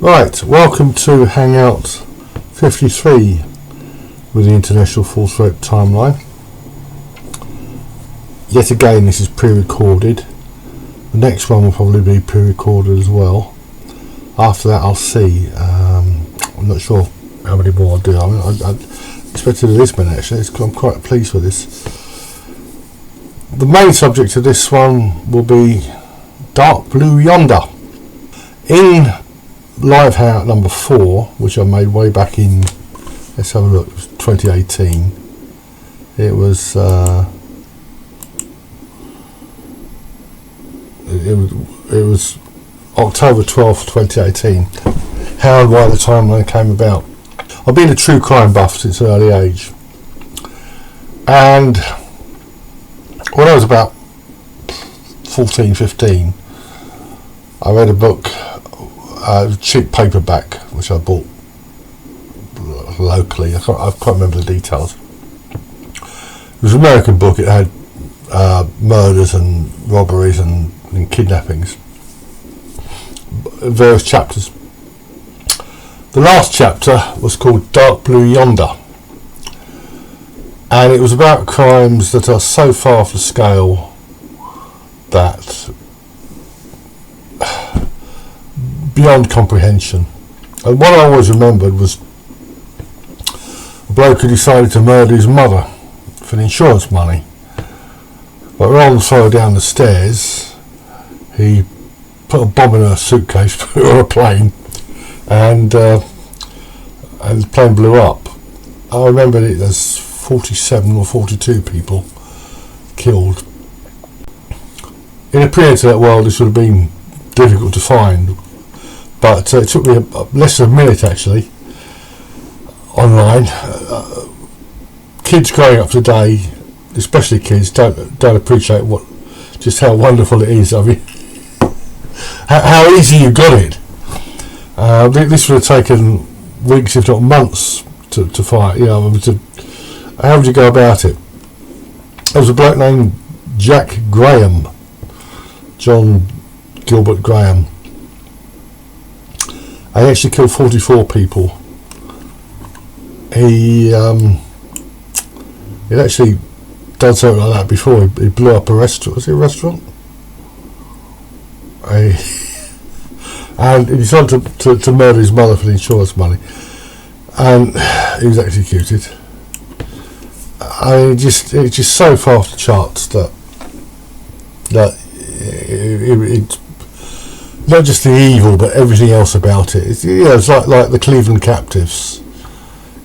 Right, welcome to Hangout 53 with the International False Rape Timeline. Yet again, this is pre-recorded. The next one will probably be pre-recorded as well. After that, I'll see. I'm not sure how many more I'll do. I expect to do this one actually. I'm quite pleased with this. The main subject of this one will be Dark Blue Yonder. In Live Hangout number 4, which I made way back in, let's have a look, it was 2018. It was it was October 12th, 2018. How and why the timeline came about. I've been a true crime buff since an early age, and when I was about 14, 15, I read a book, cheap paperback, which I bought locally. I can't remember the details. It was an American book. It had murders and robberies and kidnappings, various chapters. The last chapter was called Dark Blue Yonder, and it was about crimes that are so far off the scale that beyond comprehension. And what I always remembered was a bloke who decided to murder his mother for the insurance money, but rather than throw her down the stairs, he put a bomb in her suitcase, put her on a plane, and the plane blew up. I remember it as 47 or 42 people killed. In a pre-internet world, this would have been difficult to find, but it took me less than a minute actually online. Kids growing up today, especially kids, don't appreciate just how wonderful it is. I mean, how easy you got it. This would have taken weeks, if not months, to find. How would you go about it? There was a bloke named Jack Graham, John Gilbert Graham. I actually killed 44 people. He'd actually done something like that before. He blew up a restaurant. Was it a restaurant? And he decided to murder his mother for the insurance money, and he was executed. It's just so far off the charts that it not just the evil, but everything else about it. It's like the Cleveland captives,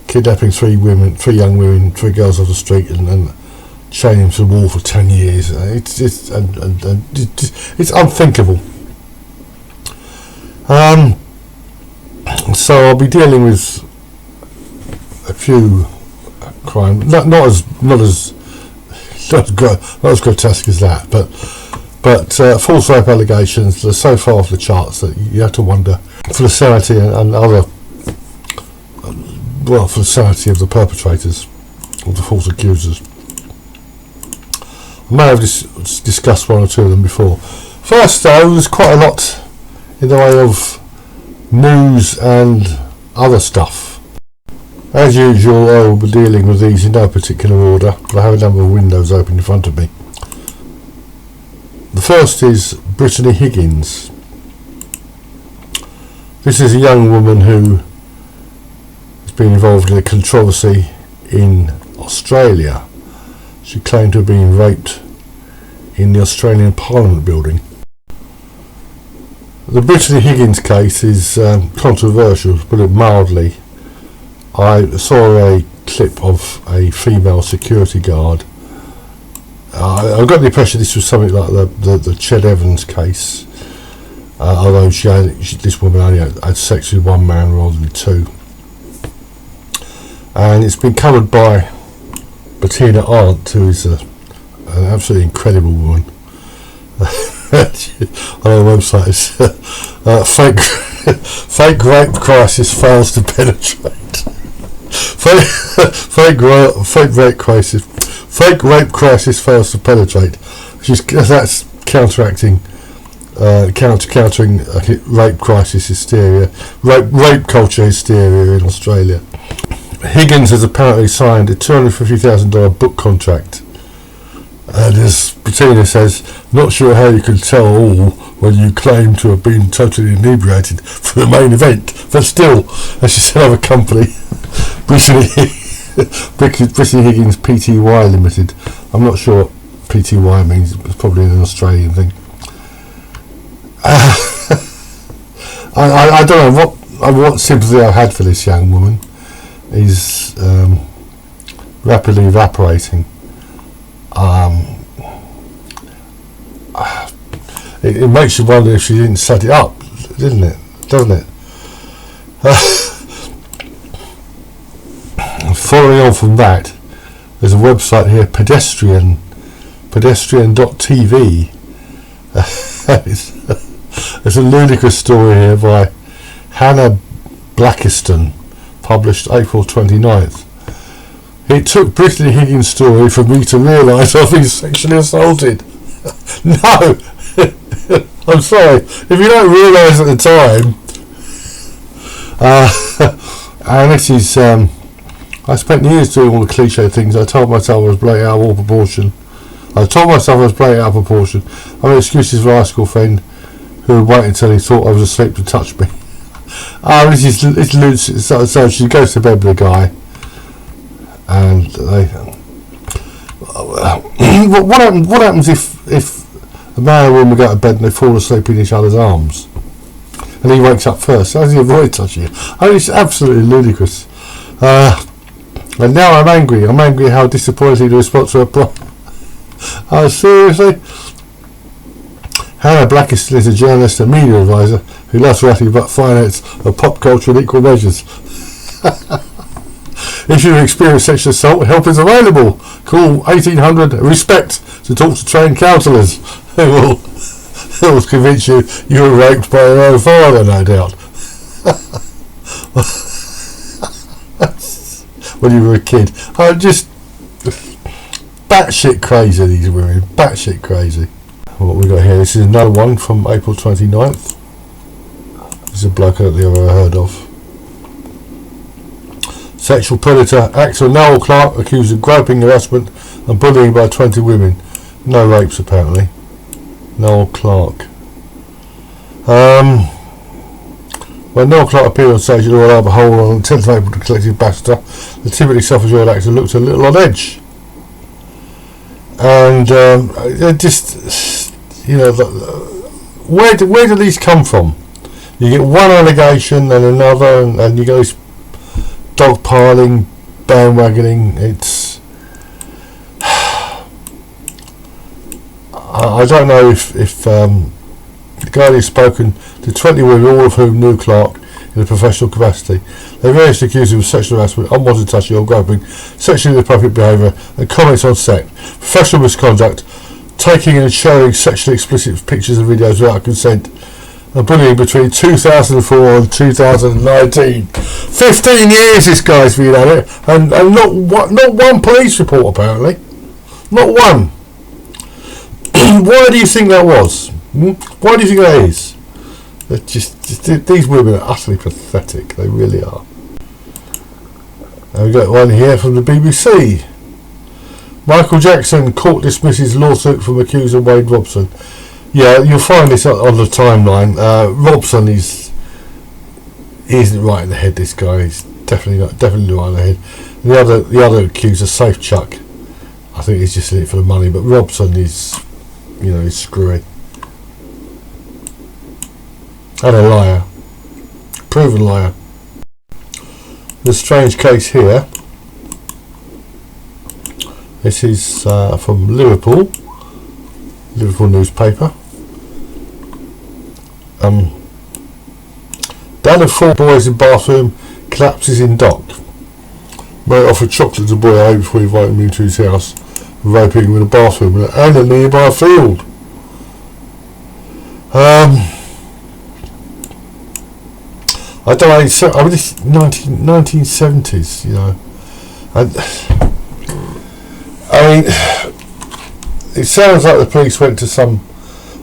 kidnapping three young women, 3 girls off the street, and chaining them to the wall for 10 years. It's unthinkable. So I'll be dealing with a few crimes, not as grotesque as that, but false rape allegations that are so far off the charts that you have to wonder for the sanity and for the sanity of the perpetrators, of the false accusers. I may have discussed one or two of them before. First, though, there's quite a lot in the way of news and other stuff. As usual, I will be dealing with these in no particular order, but I have a number of windows open in front of me. The first is Brittany Higgins. This is a young woman who has been involved in a controversy in Australia. She claimed to have been raped in the Australian Parliament building. The Brittany Higgins case is controversial, to put it mildly. I saw a clip of a female security guard. I got the impression this was something like the Ched Evans case, although this woman only had sex with one man rather than 2. And it's been covered by Bettina Arndt, who is an absolutely incredible woman. On her website, it's fake rape crisis fails to penetrate. Fake rape crisis fails to penetrate. That's counteracting countering rape crisis hysteria, rape culture hysteria in Australia. Higgins has apparently signed a $250,000 book contract, and as Bettina says, not sure how you can tell all when you claim to have been totally inebriated for the main event, but still, as she said, of a company, Brittany Higgins Pty Limited. I'm not sure what Pty means, it's probably an Australian thing. I don't know what sympathy I had for this young woman is rapidly evaporating. It makes you wonder if she didn't set it up, doesn't it? Following on from that, there's a website here, pedestrian.tv. There's a ludicrous story here by Hannah Blackiston, published April 29th. It took Brittany Higgins' story for me to realise I've been sexually assaulted. No! I'm sorry. If you don't realise at the time... and this is... I spent years doing all the cliche things. I told myself I was blowing out of all proportion. I made excuses for a high school friend who would wait until he thought I was asleep to touch me. It's loose. So she goes to bed with a guy, and they. What happens if a man and a woman go to bed and they fall asleep in each other's arms, and he wakes up first? How does he avoid touching you? It's absolutely ludicrous. And now I'm angry. I'm angry how disappointing the response to her. Seriously? Hannah Blackiston is a journalist and media advisor who loves writing about finance and pop culture in equal measures. If you've experienced sexual assault, help is available. Call 1800-RESPECT to talk to trained counsellors who will convince you were raped by your own father, no doubt. When you were a kid. I'm just batshit crazy, these women. Batshit crazy. What we got here, this is another one from April 29th. This is a bloke I don't think I've ever heard of. Sexual predator, actor Noel Clarke accused of groping, harassment and bullying by 20 women. No rapes apparently. Noel Clarke. When Noel Clarke appeared on stage at Royal Albert Hall on the 10th of April to collect his BAFTA, the typically self-assured actor looked a little on edge. And just, where do these come from? You get one allegation and another, and you go dogpiling, bandwagoning. It's I don't know if the guy who's spoken to 20 women, all of whom knew Clarke in a professional capacity. They variously accused him of sexual harassment, unwanted touching or groping, sexually inappropriate behaviour and comments on set, professional misconduct, taking and sharing sexually explicit pictures and videos without consent, and bullying between 2004 and 2019. 15 years this guy's been at it, and not one police report apparently. Not one. Why do you think that was? Why do you think that is? These women are utterly pathetic. They really are. And we've got one here from the BBC. Michael Jackson, court dismisses lawsuit from accuser Wade Robson. Yeah, you'll find this on the timeline. Robson isn't right in the head. This guy is definitely right in the head. And the other accuser, Safe Chuck, I think he's just in it for the money. But Robson is, he's screwy. And a liar. Proven liar. The strange case here. This is from Liverpool newspaper. Down of 4 boys in bathroom, collapses in dock. Mate offered chocolate to boy A before he invited him into his house, raping him in a bathroom and a nearby field. I don't know, this 1970s, I mean, it sounds like the police went to some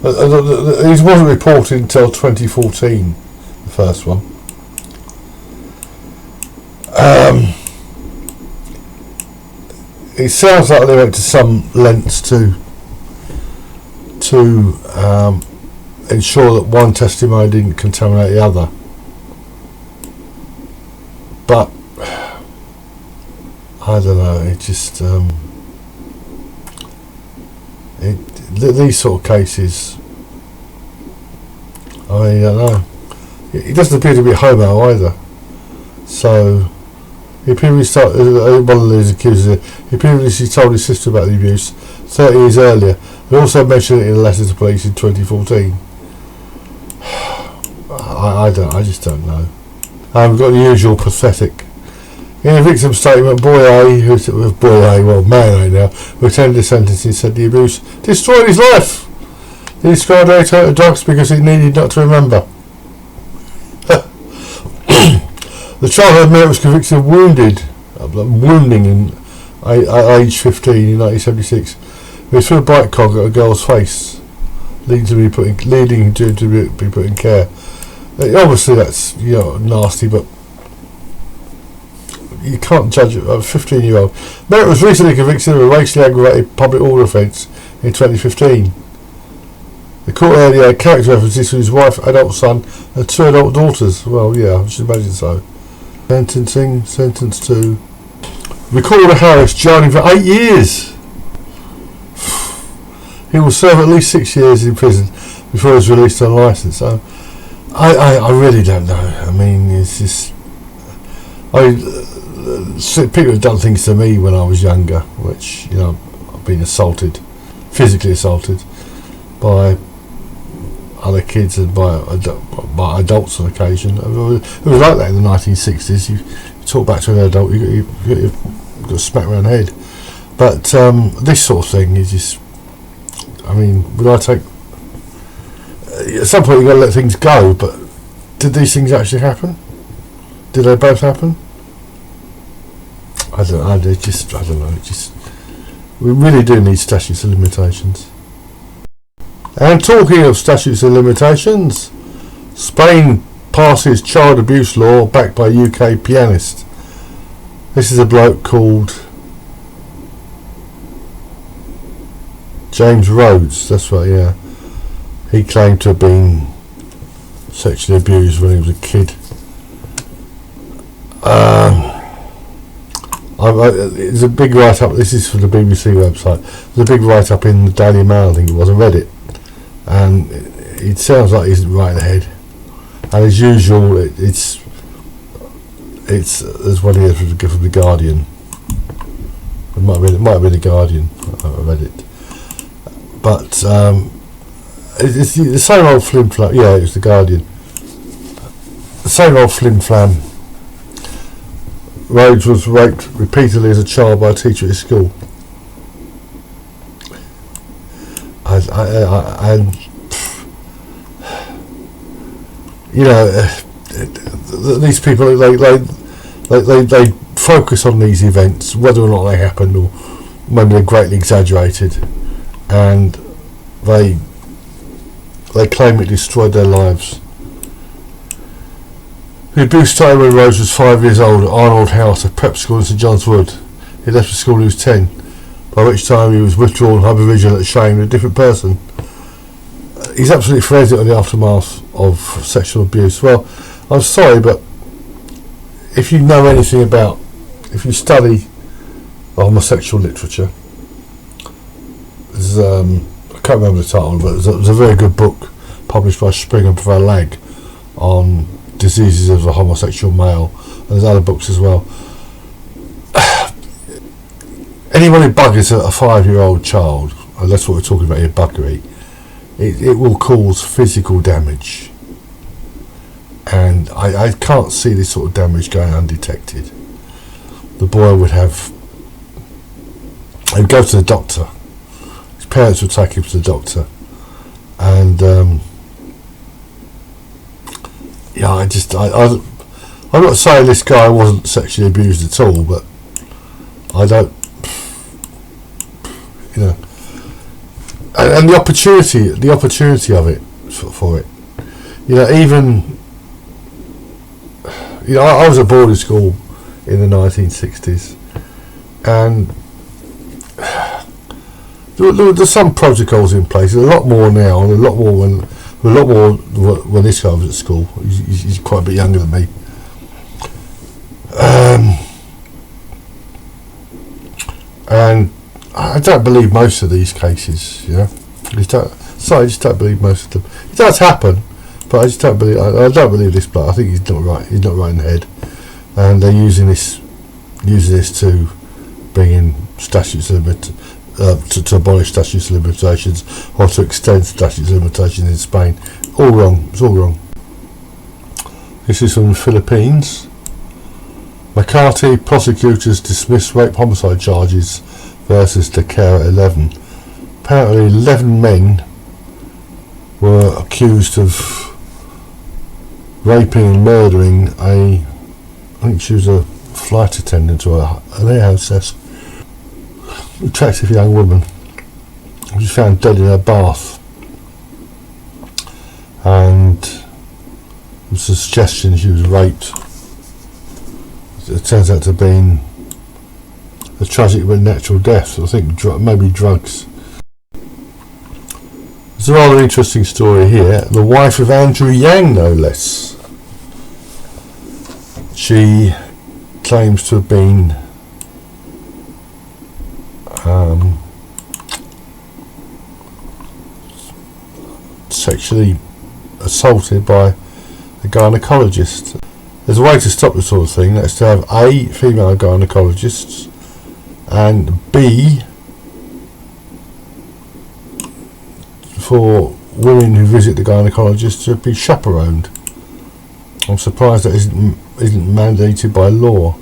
It wasn't reported until 2014, the first one. It sounds like they went to some lengths to ensure that one testimony didn't contaminate the other. But I don't know, it just these sort of cases, I mean, I don't know. He doesn't appear to be a homo either. So he previously one of these accusers, he previously told his sister about the abuse 30 years earlier. He also mentioned it in a letter to police in 2014. I just don't know. We've got the usual pathetic. In a victim statement, man A now, who attended the sentencing, said the abuse destroyed his life. He described how he turned to drugs because he needed not to remember. The child admitted was convicted of wounding in age 15 in 1976. He threw a bike cog at a girl's face, leading to be put in care. Obviously, that's nasty, but you can't judge a 15-year-old. Merritt was recently convicted of a racially aggravated public order offence in 2015. The court heard he had character references to his wife, adult son, and 2 adult daughters. Well, yeah, I should imagine so. Sentenced to Recorder Harris, jailing for 8 years. He will serve at least 6 years in prison before he was released on licence. So, I really don't know. I mean, it's just... people have done things to me when I was younger, which, I've been physically assaulted by other kids and by adults on occasion. It was like that in the 1960s. You talk back to an adult, you've got a smack around the head. But this sort of thing is just... I mean, would I take... At some point you've got to let things go, but did these things actually happen? Did they both happen? I don't know. We really do need statutes of limitations. And talking of statutes of limitations, Spain passes child abuse law backed by UK pianist. This is a bloke called James Rhodes, that's right, yeah. He claimed to have been sexually abused when he was a kid. There's a big write-up, this is for the BBC website, there's a big write-up in the Daily Mail, I think it was, I read it, and it sounds like he's right in the head, and as usual it's as what he is from the Guardian. It might have been the Guardian, I read it, but it's the same old flim-flam. Yeah, it was the Guardian, the same old flim-flam. Rhodes was raped repeatedly as a child by a teacher at his school. These people, they focus on these events, whether or not they happened, or maybe they're greatly exaggerated, and they claim it destroyed their lives. The abuse started when Rhodes was 5 years old at Arnold House, a prep school in St John's Wood. He left the school when he was 10, by which time he was withdrawn, hypervigilant, ashamed, a different person. He's absolutely forensic on the aftermath of sexual abuse. Well, I'm sorry, but if you know anything about, if you study homosexual literature, there's, I can't remember the title, but there's a very good book published by Springer and Verlag on diseases of a homosexual male, and there's other books as well. Anyone who buggers a 5-year-old child, and that's what we're talking about here, buggery, it will cause physical damage, and I can't see this sort of damage going undetected. The boy would go to the doctor, his parents would take him to the doctor, and I'm not saying this guy wasn't sexually abused at all, but I don't, and the opportunity of it for it. Even I was at boarding school in the 1960s, and there's some protocols in place. There's a lot more now, and a lot more when this guy was at school. He's quite a bit younger than me. And I don't believe most of these cases. I just don't believe most of them. It does happen, but I just don't believe. I don't believe this bloke. I think he's not right. He's not right in the head, and they're using this to bring in statutes of to abolish statutes of limitations or to extend statutes of limitations in Spain. All wrong. It's all wrong. This is from the Philippines. Makati prosecutors dismiss rape homicide charges versus the carer 11. Apparently 11 men were accused of raping and murdering I think she was a flight attendant or an air hostess, attractive young woman. She was found dead in her bath, and there was a suggestion she was raped. It turns out to have been a tragic but natural death. I think maybe drugs. There's a rather interesting story here. The wife of Andrew Yang, no less. She claims to have been sexually assaulted by a gynaecologist. There's a way to stop this sort of thing. That's to have A, female gynecologists, and B, for women who visit the gynaecologist to be chaperoned. I'm surprised that isn't mandated by law.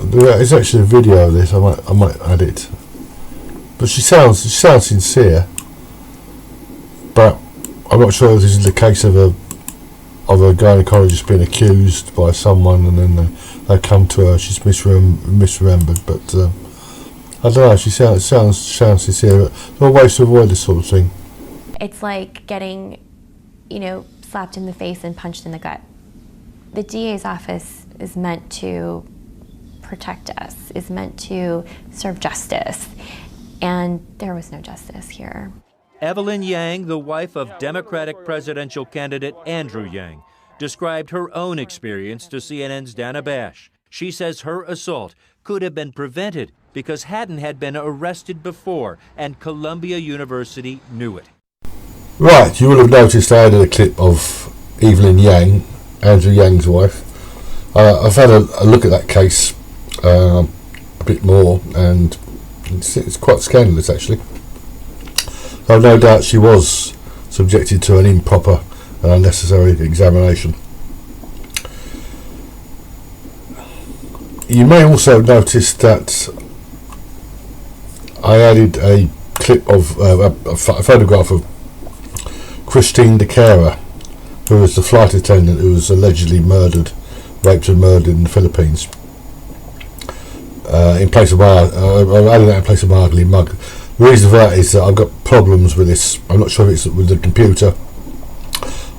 There is actually a video of this. I might add it. But she sounds sincere. But I'm not sure if this is the case of a gynaecologist being accused by someone, and then they come to her. She's misremembered, but I don't know. She sounds sincere. There are ways to avoid this sort of thing. It's like getting, slapped in the face and punched in the gut. The DA's office is meant to protect us, is meant to serve justice, and there was no justice here. Evelyn Yang, the wife of Democratic presidential candidate Andrew Yang, described her own experience to CNN's Dana Bash. She says her assault could have been prevented because Haddon had been arrested before, and Columbia University knew it. Right, you will have noticed I added a clip of Evelyn Yang, Andrew Yang's wife. I've had a look at that case a bit more, and it's quite scandalous actually. I've no doubt she was subjected to an improper and unnecessary examination. You may also have noticed that I added a clip of a photograph of Christine the carer, who was the flight attendant who was allegedly raped and murdered in the Philippines. I added that in place of my ugly mug. The reason for that is that I've got problems with this. I'm not sure if it's with the computer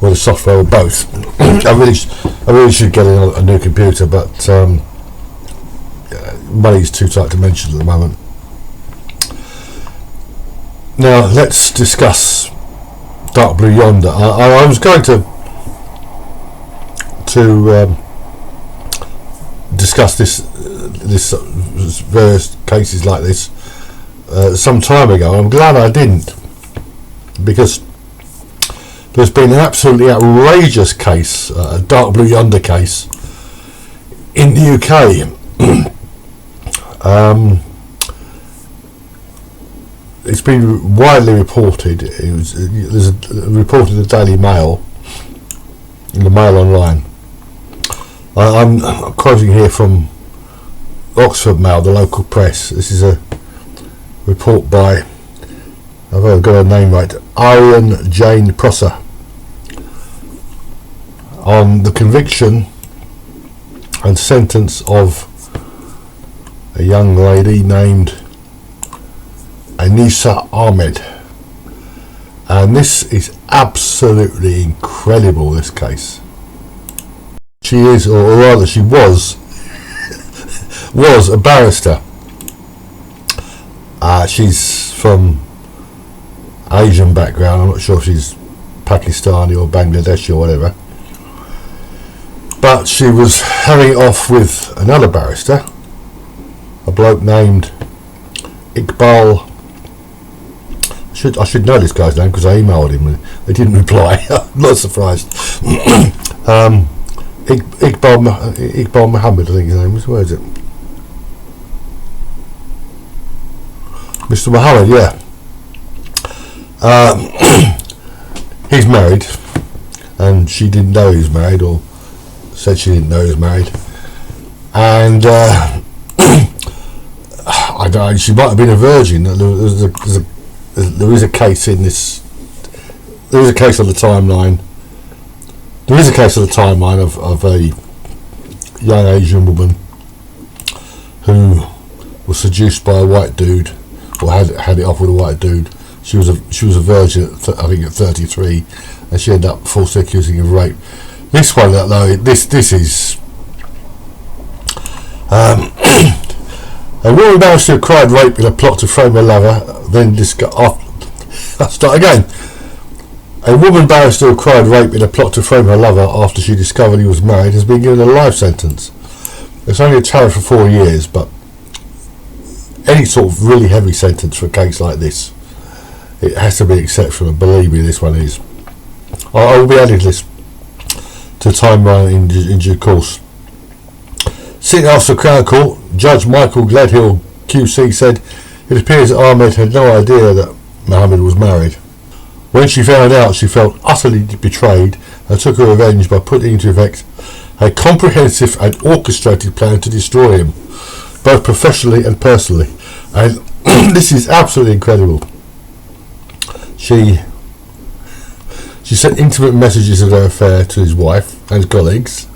or the software or both. I really should get a new computer, but money's too tight to mention at the moment. Now let's discuss Dark Blue Yonder. I was going to discuss this various cases like this some time ago. I'm glad I didn't, because there's been an absolutely outrageous case, a Dark Blue Yonder case in the UK. It's been widely reported. There's reported in the Daily Mail, in the Mail Online. I'm quoting here from Oxford Mail, the local press. This is a report by, I've got her name right, Iron Jane Prosser, on the conviction and sentence of a young lady named Anisah Ahmed. And this is absolutely incredible, this case. She is, or rather she was a barrister. She's from Asian background. I'm not sure if she's Pakistani or Bangladeshi or whatever. But she was having it off with another barrister, a bloke named Iqbal. I should know this guy's name because I emailed him and they didn't reply. I'm not surprised. Iqbal Muhammad, I think his name is. Where is it? Mr. Muhammad, yeah. He's married, and she didn't know he was married, or said she didn't know he was married. And I don't know, she might have been a virgin. There is a case in this. There is a case on the timeline. There is a case on the timeline of a young Asian woman who was seduced by a white dude, or had it off with a white dude. She was a virgin, I think, at 33, and she ended up falsely accusing of rape. This one, though, this is a woman managed to acquire rape in a plot to frame her lover. Then I'll start again. A woman managed to acquire rape in a plot to frame her lover after she discovered he was married has been given a life sentence. It's only a challenge for 4 years, but any sort of really heavy sentence for a case like this, it has to be exceptional. Believe me, this one is. I will be adding this to timeline in due course. Sitting after Crown Court, Judge Michael Gledhill QC said it appears that Ahmed had no idea that Mohammed was married. When she found out, she felt utterly betrayed and took her revenge by putting into effect a comprehensive and orchestrated plan to destroy him, both professionally and personally. And this is absolutely incredible. She sent intimate messages of their affair to his wife and colleagues,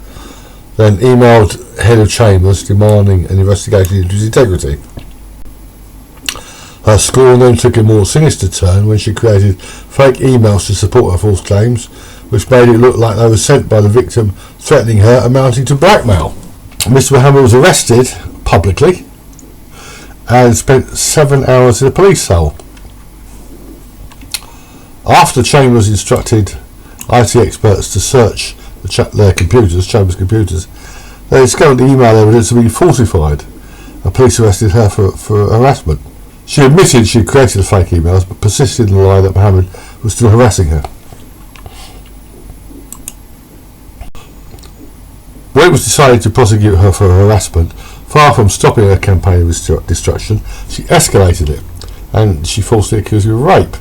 then emailed head of chambers demanding an investigation into his integrity. Her scorn then took a more sinister turn when she created fake emails to support her false claims, which made it look like they were sent by the victim threatening her, amounting to blackmail. Mr. Muhammad was arrested publicly and spent 7 hours in a police cell. After Chambers instructed IT experts to search their computers, Chambers' computers, they discovered the email evidence to be falsified, and police arrested her for harassment. She admitted she had created the fake emails, but persisted in the lie that Mohammed was still harassing her. When it was decided to prosecute her for harassment, far from stopping her campaign of destruction, she escalated it, and she falsely accused her of rape.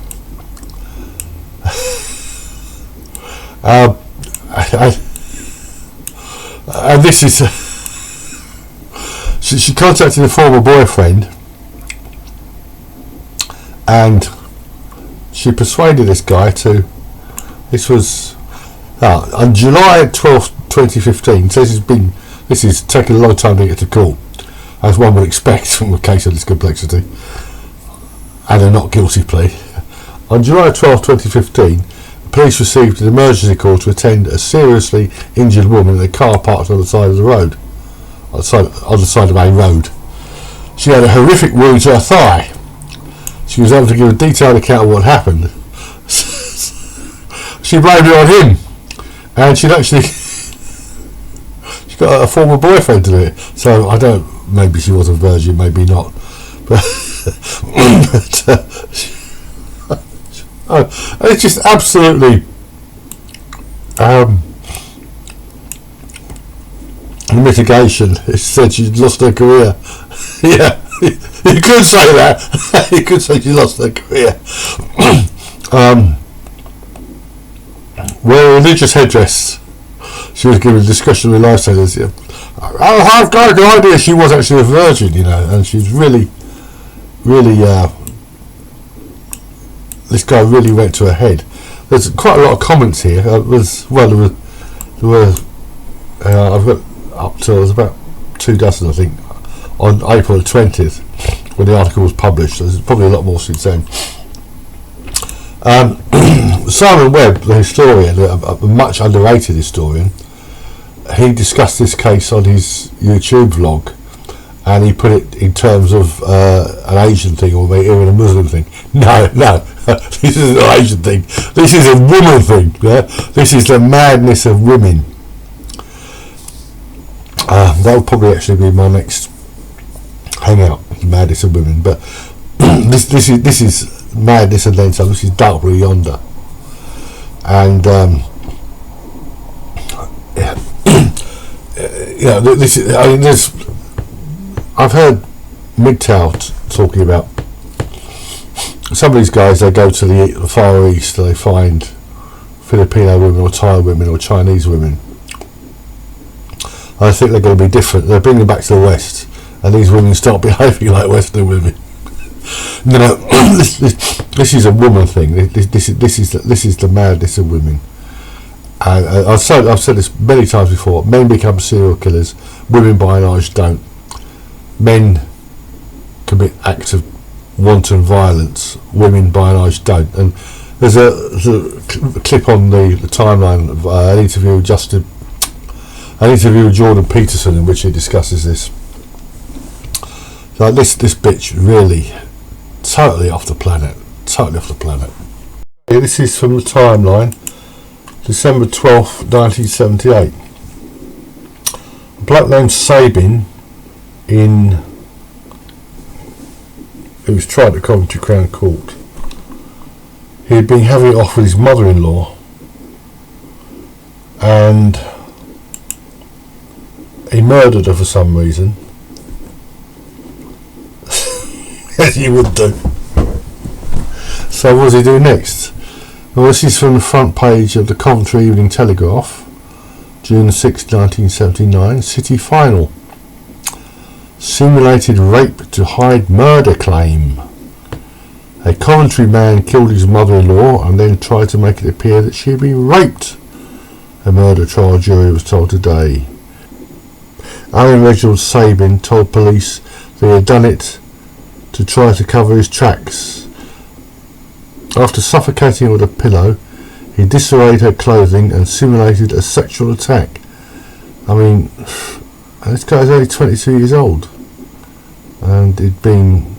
And this is she contacted a former boyfriend, and she persuaded this guy to. This was on July 12th, 2015. Says this is taking a long time to get to court, as one would expect from a case of this complexity, and a not guilty plea. On July 12th, 2015. Police received an emergency call to attend a seriously injured woman in a car parked on the side of the road, on the side of a road. She had a horrific wound to her thigh. She was able to give a detailed account of what happened. She blamed it on him, and she got a former boyfriend to do it. So I don't. Maybe she was a virgin, maybe not. But it's just absolutely the mitigation. It said she'd lost her career. Yeah, you could say that. You could say she lost her career. Wearing a religious headdress, she was given discretionary life sentence. Yeah. I've got a good idea she was actually a virgin, and she's really this guy really went to her head. There's quite a lot of comments here. There were I've got up to, there's about 24, I think, on April the 20th, when the article was published. There's probably a lot more since then. Simon Webb, the historian, a much underrated historian, he discussed this case on his YouTube vlog, and he put it in terms of an Asian thing, or maybe even a Muslim thing. No, this isn't an Asian thing. This is a woman thing. Yeah? This is the madness of women. That will probably actually be my next hangout, the madness of women. But this is madness and then some. This is Dark Yonder, and this is. I mean, I've heard MGTOW talking about some of these guys. They go to the Far East, and they find Filipino women or Thai women or Chinese women. I think they're going to be different. They're bringing them back to the West, and these women start behaving like Western women. No, this is a woman thing. This is the madness of women. And I've said this many times before. Men become serial killers. Women, by and large, don't. Men commit acts of wanton violence. Women, by and large, don't. And there's a clip on the timeline of an interview with Jordan Peterson, in which he discusses this. So this bitch really totally off the planet. This is from the timeline, December 12th, 1978. A bloke named Sabin, who was tried at Coventry Crown Court. He had been having it off with his mother-in-law, and he murdered her for some reason. As he would do. So what does he do next? Well, this is from the front page of the Coventry Evening Telegraph, June 6, 1979. City final. Simulated rape to hide murder claim. A Coventry man killed his mother-in-law and then tried to make it appear that she had been raped. A murder trial jury was told today. Alan Reginald Sabin told police that he had done it to try to cover his tracks. After suffocating her with a pillow, he disarrayed her clothing and simulated a sexual attack. I mean, this guy's only 22 years old, and he'd been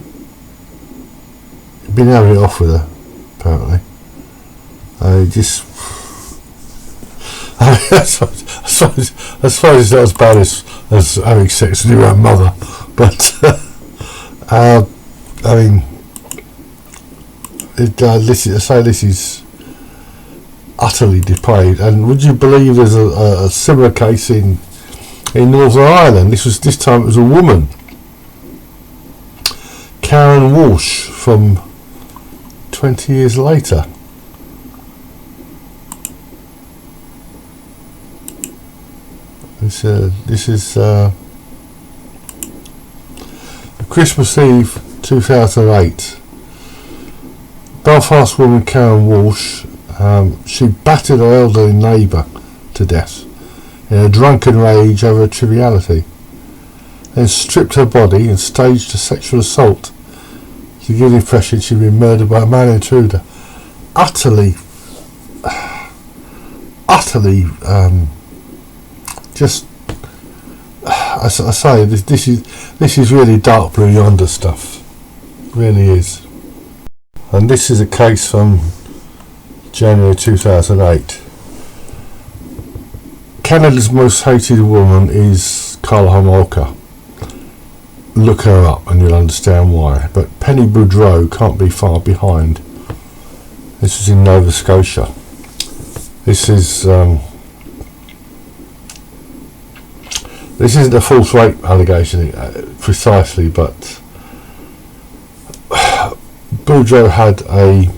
having it off with her, apparently. I suppose it's not as bad as having sex with your own mother, but I mean, this is utterly depraved. And would you believe there's a similar case in Northern Ireland? This time it was a woman, Karen Walsh, from 20 years later. This is Christmas Eve 2008. Belfast woman Karen Walsh, she battered her elderly neighbour to death in a drunken rage over a triviality, then stripped her body and staged a sexual assault to give the impression she'd been murdered by a man intruder. Utterly, just, I say, this is really dark blue yonder stuff. It really is. And this is a case from January 2008. Canada's most hated woman is Carla Homolka. Look her up and you'll understand why. But Penny Boudreau can't be far behind. This is in Nova Scotia. This isn't a false rape allegation precisely, but Boudreau had a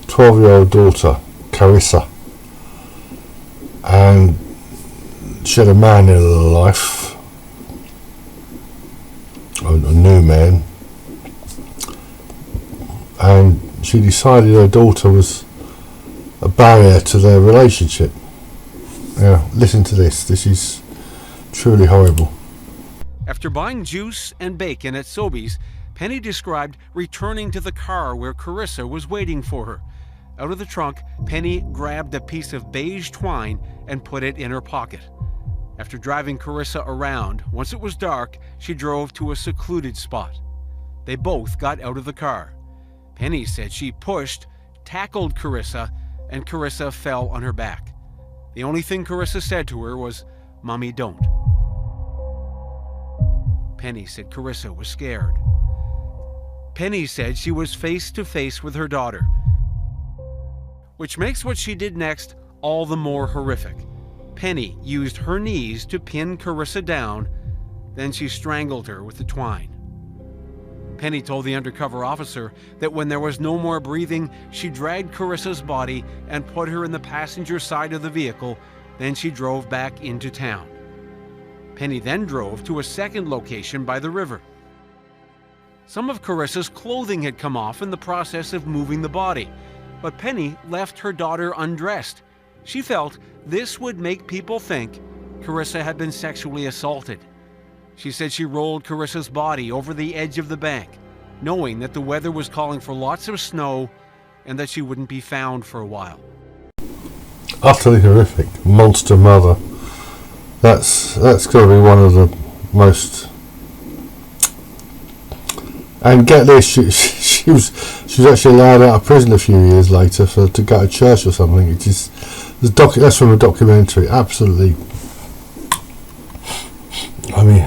12-year-old daughter, Carissa, and she had a man in her life, a new man, and she decided her daughter was a barrier to their relationship. Now, listen to this. This is truly horrible. After buying juice and bacon at Sobeys, Penny described returning to the car where Carissa was waiting for her. Out of the trunk, Penny grabbed a piece of beige twine and put it in her pocket. After driving Carissa around, once it was dark, she drove to a secluded spot. They both got out of the car. Penny said she pushed, tackled Carissa, and Carissa fell on her back. The only thing Carissa said to her was, "Mommy, don't." Penny said Carissa was scared. Penny said she was face to face with her daughter, which makes what she did next all the more horrific. Penny used her knees to pin Carissa down, then she strangled her with the twine. Penny told the undercover officer that when there was no more breathing, she dragged Carissa's body and put her in the passenger side of the vehicle, then she drove back into town. Penny then drove to a second location by the river. Some of Carissa's clothing had come off in the process of moving the body, but Penny left her daughter undressed. She felt this would make people think Carissa had been sexually assaulted. She said she rolled Carissa's body over the edge of the bank, knowing that the weather was calling for lots of snow and that she wouldn't be found for a while. Utterly horrific. Monster mother. That's got to be one of the most. And get this, she was actually allowed out of prison a few years later to go to church or something. It is that's from a documentary. Absolutely. I mean,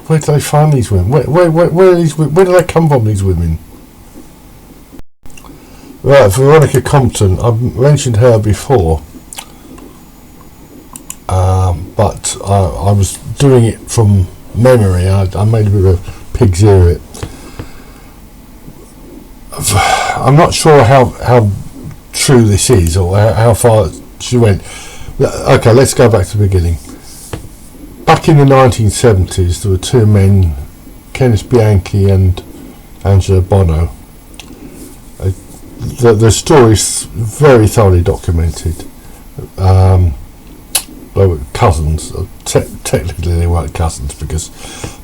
where do they find these women? Where do they come from? These women. Right, Veronica Compton. I've mentioned her before, but I was doing it from memory. I made a bit of a pig's ear of it. I'm not sure how true this is or how far she went. Okay, let's go back to the beginning. Back in the 1970s, there were two men, Kenneth Bianchi and Angela Bono. The story is very thoroughly documented. They were cousins. Technically they weren't cousins because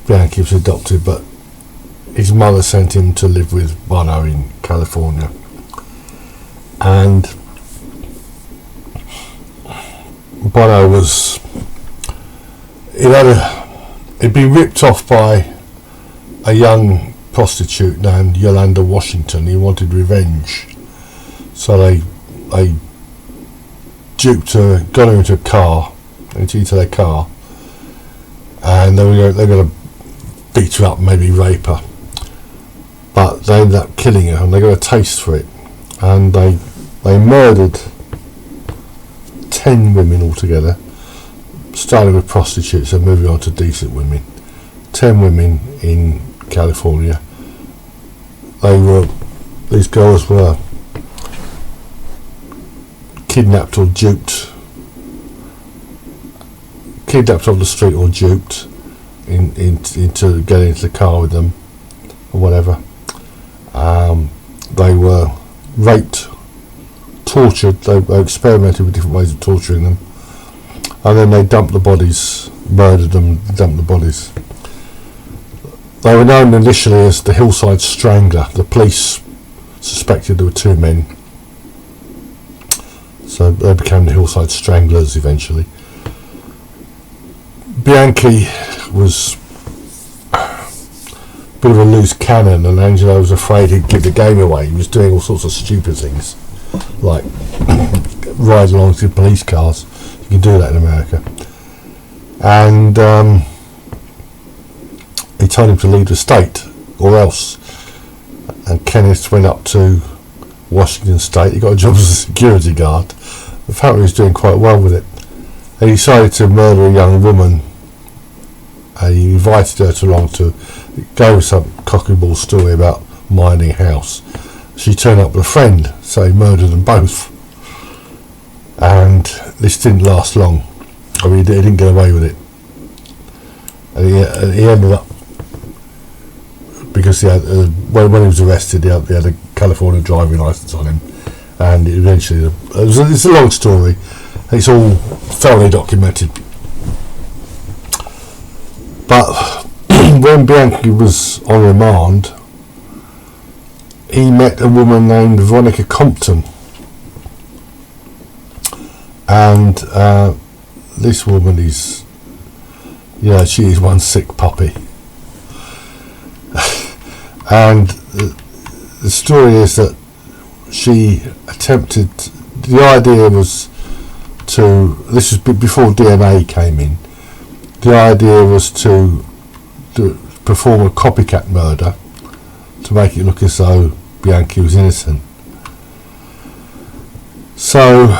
Bianchi was adopted, but his mother sent him to live with Bono in California. And Bono was... He'd been ripped off by a young prostitute named Yolanda Washington. He wanted revenge, so they duped her, got her into their car, and they were going to beat her up, maybe rape her, but they ended up killing her, and they got a taste for it, and they murdered 10 women altogether, starting with prostitutes and moving on to decent women. 10 women in California. These girls were kidnapped or duped, kidnapped on the street or duped into getting into the car with them or whatever. They were raped, tortured. They experimented with different ways of torturing them, and then they dumped the bodies, murdered them, dumped the bodies. They were known initially as the Hillside Strangler. The police suspected there were two men, so they became the Hillside Stranglers eventually. Bianchi was a bit of a loose cannon, and Angelo was afraid he'd give the game away. He was doing all sorts of stupid things, like ride along to police cars. You can do that in America. And he told him to leave the state or else. And Kenneth went up to Washington State. He got a job as a security guard. Apparently he was doing quite well with it. He decided to murder a young woman. He invited her along to go with some cock and ball story about minding a house. She turned up with a friend, so he murdered them both. And this didn't last long. I mean, he didn't get away with it. And he ended up, because he had, when he was arrested, he had a California driving license on him, and eventually, it's a long story. It's all thoroughly documented. But when Bianchi was on remand, he met a woman named Veronica Compton, and this woman is, she is one sick puppy. And the story is that she attempted, the idea was this was before DNA came in, the idea was to perform a copycat murder to make it look as though Bianchi was innocent. So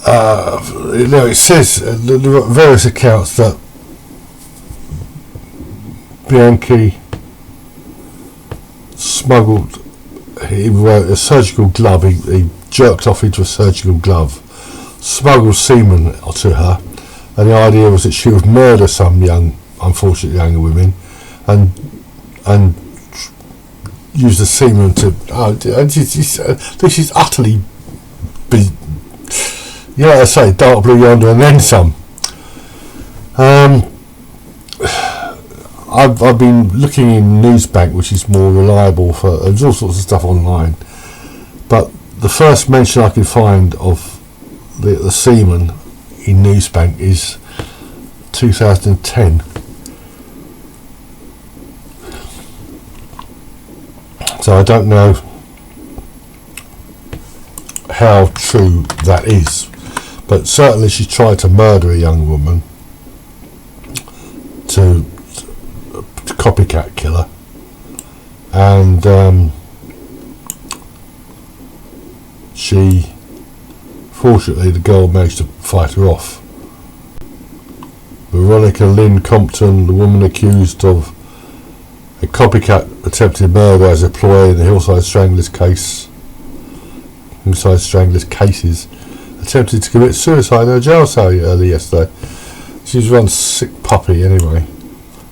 it says the various accounts that Bianchi smuggled a surgical glove, he jerked off into a surgical glove, smuggled semen to her, and the idea was that she would murder some unfortunate younger women and use the semen to this is utterly I say dark blue yonder and then some. I've been looking in Newsbank, which is more reliable there's all sorts of stuff online, but the first mention I can find of the semen in Newsbank is 2010. So I don't know how true that is, but certainly she tried to murder a young woman, to copycat killer, and fortunately the girl managed to fight her off. Veronica Lynn Compton, the woman accused of a copycat attempted murder as a ploy in the Hillside Stranglers cases, attempted to commit suicide in a jail cell early yesterday. She's one sick puppy anyway.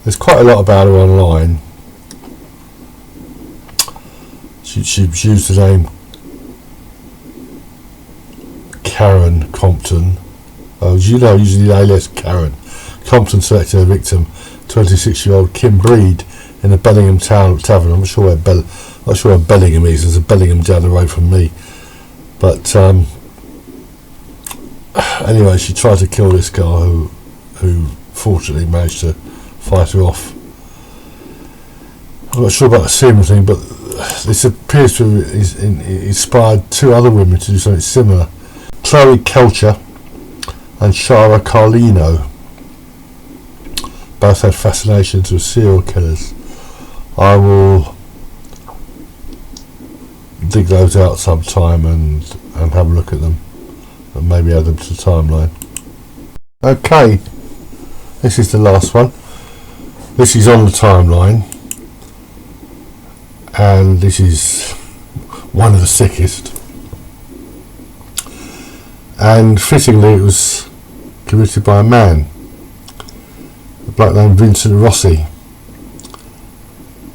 There's quite a lot about her online. She used the name Karen Compton. Usually alias Karen. Compton selected her victim, 26-year-old Kim Breed, in the Bellingham Tavern. I'm not sure where Bellingham is. There's a Bellingham down the road from me. But anyway, she tried to kill this guy who fortunately managed to fight her off. I'm not sure about the semen thing, but this appears to have inspired two other women to do something similar. Chloe Kelcher and Shara Carlino both had fascinations with serial killers. I will dig those out sometime and have a look at them and maybe add them to the timeline. Okay, this is the last one. This is on the timeline, and this is one of the sickest, and fittingly it was committed by a man, a bloke named Vincent Rossi,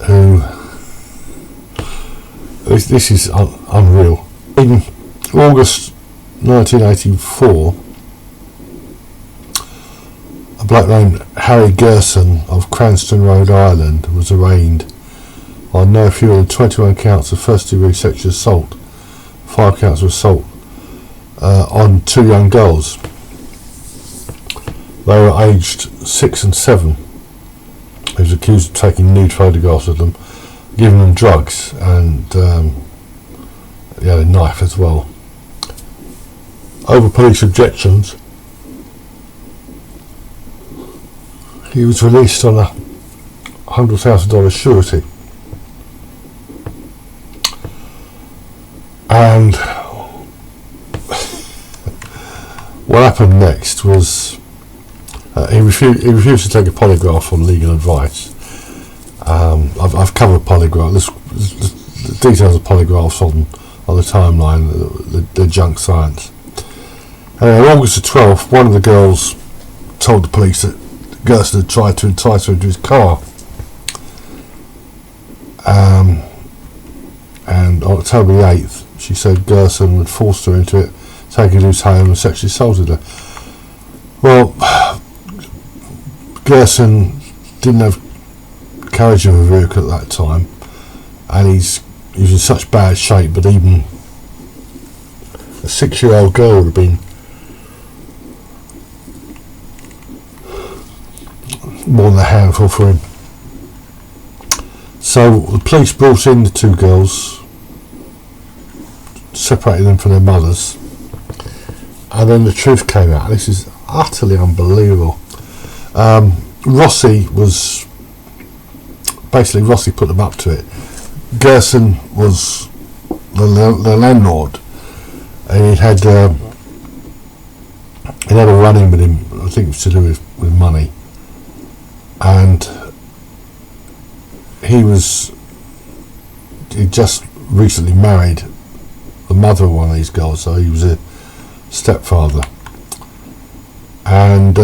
who this is unreal. In August 1984, a bloke named Harry Gerson of Cranston, Rhode Island, was arraigned on no fewer than 21 counts of first-degree sexual assault, 5 counts of assault on 2 young girls. They were aged 6 and 7. He was accused of taking nude photographs of them, giving them drugs, and he had a knife as well. Over police objections, he was released on a $100,000 surety. And what happened next was he refused to take a polygraph on legal advice. I've covered polygraph. The details of polygraphs on the timeline, the junk science. And on August the 12th, one of the girls told the police that Gerson had tried to entice her into his car. And on October the 8th, she said Gerson had forced her into it, taken her to his home and sexually assaulted her. Well, Gerson didn't have carriage of a vehicle at that time, and he was in such bad shape, but even a 6-year-old girl would have been more than a handful for him. So the police brought in the 2 girls, separated them from their mothers, and then the truth came out. This is utterly unbelievable. Rossi put them up to it. Gerson was the landlord, and he had a run-in with him. I think it was to do with money, and he just recently married the mother of one of these girls, so he was a stepfather, and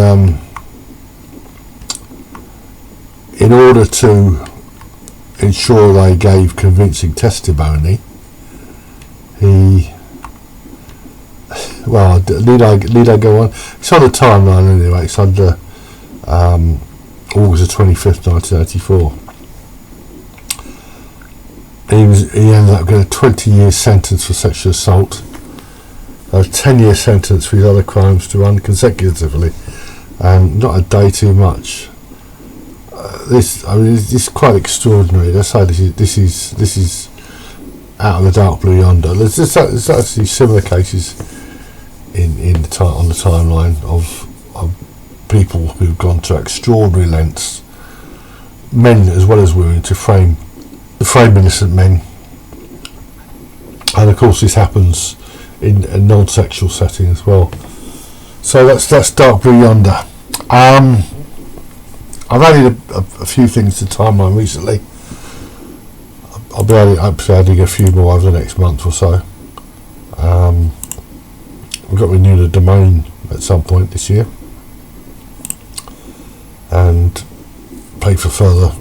in order to ensure they gave convincing testimony, need I go on? It's on the timeline anyway. It's under August the 25th, 1984. He ended up getting a 20-year sentence for sexual assault, a 10-year sentence for his other crimes to run consecutively, and not a day too much. This is quite extraordinary. Let's say this is out of the dark blue yonder. There's actually similar cases on the timeline of people who've gone to extraordinary lengths, men as well as women, to frame innocent men. And of course this happens in a non-sexual setting as well. So that's dark blue yonder. I've added a few things to the timeline recently. I'll be adding a few more over the next month or so. We've got to renew the domain at some point this year, and pay for further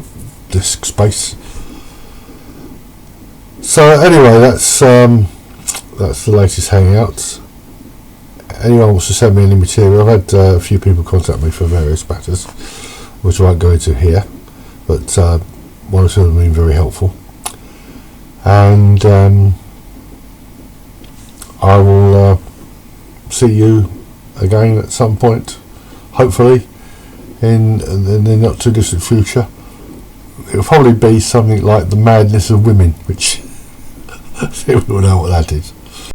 disk space. So anyway, that's the latest hangout. Anyone wants to send me any material? I've had a few people contact me for various matters, which I won't go into here, but one or two have been very helpful, and I will see you again at some point, hopefully in the not too distant future. It'll probably be something like the madness of women, which people will know what that is.